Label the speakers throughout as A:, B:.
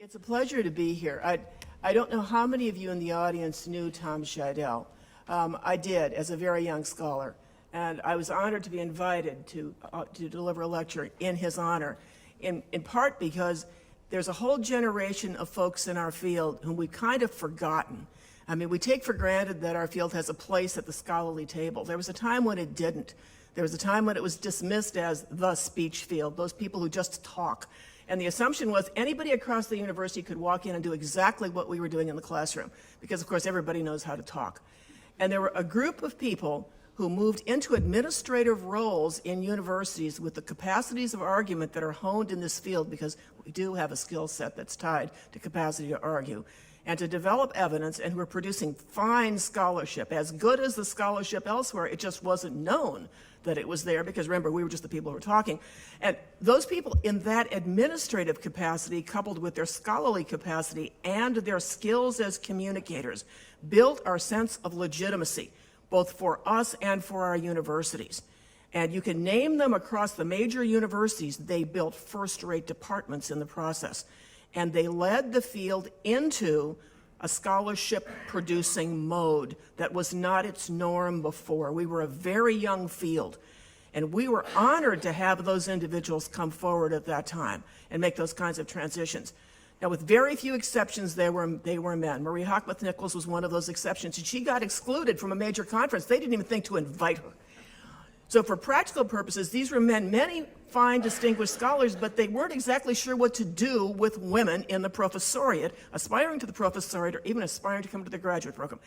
A: It's a pleasure to be here. I don't know how many of you in the audience knew Tom Scheidel. I did, as a very young scholar, and I was honored to be invited to deliver a lecture in his honor, in part because there's a whole generation of folks in our field whom we've kind of forgotten. I mean, we take for granted that our field has a place at the scholarly table. There was a time when it didn't. There was a time when it was dismissed as the speech field, those people who just talk. And the assumption was anybody across the university could walk in and do exactly what we were doing in the classroom, because of course everybody knows how to talk. And there were a group of people who moved into administrative roles in universities with the capacities of argument that are honed in this field, because we do have a skill set that's tied to capacity to argue, and to develop evidence, and who are producing fine scholarship, as good as the scholarship elsewhere. It just wasn't known that it was there, because remember, we were just the people who were talking. And those people in that administrative capacity, coupled with their scholarly capacity and their skills as communicators, built our sense of legitimacy, both for us and for our universities. And you can name them across the major universities. They built first-rate departments in the process. And they led the field into a scholarship-producing mode that was not its norm before. We were a very young field, and we were honored to have those individuals come forward at that time and make those kinds of transitions. Now, with very few exceptions, they were men. Marie Hockmuth-Nichols was one of those exceptions, and she got excluded from a major conference. They didn't even think to invite her. So for practical purposes, these were men, many fine, distinguished scholars, but they weren't exactly sure what to do with women in the professoriate, aspiring to the professoriate, or even aspiring to come to the graduate program.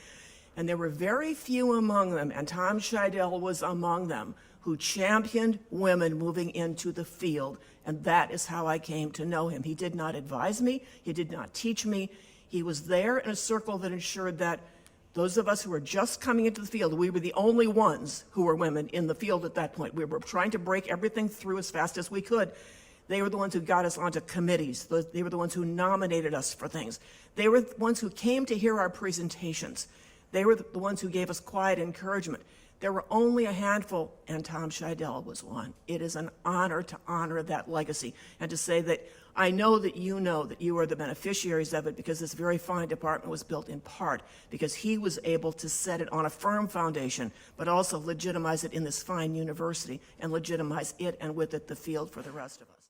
A: And there were very few among them, and Tom Scheidel was among them, who championed women moving into the field, and that is how I came to know him. He did not advise me, he did not teach me. He was there in a circle that ensured that those of us who were just coming into the field, we were the only ones who were women in the field at that point. We were trying to break everything through as fast as we could. They were the ones who got us onto committees. They were the ones who nominated us for things. They were the ones who came to hear our presentations. They were the ones who gave us quiet encouragement. There were only a handful, and Tom Scheidel was one. It is an honor to honor that legacy and to say that I know that you are the beneficiaries of it, because this very fine department was built in part because he was able to set it on a firm foundation, but also legitimize it in this fine university and legitimize it and with it the field for the rest of us.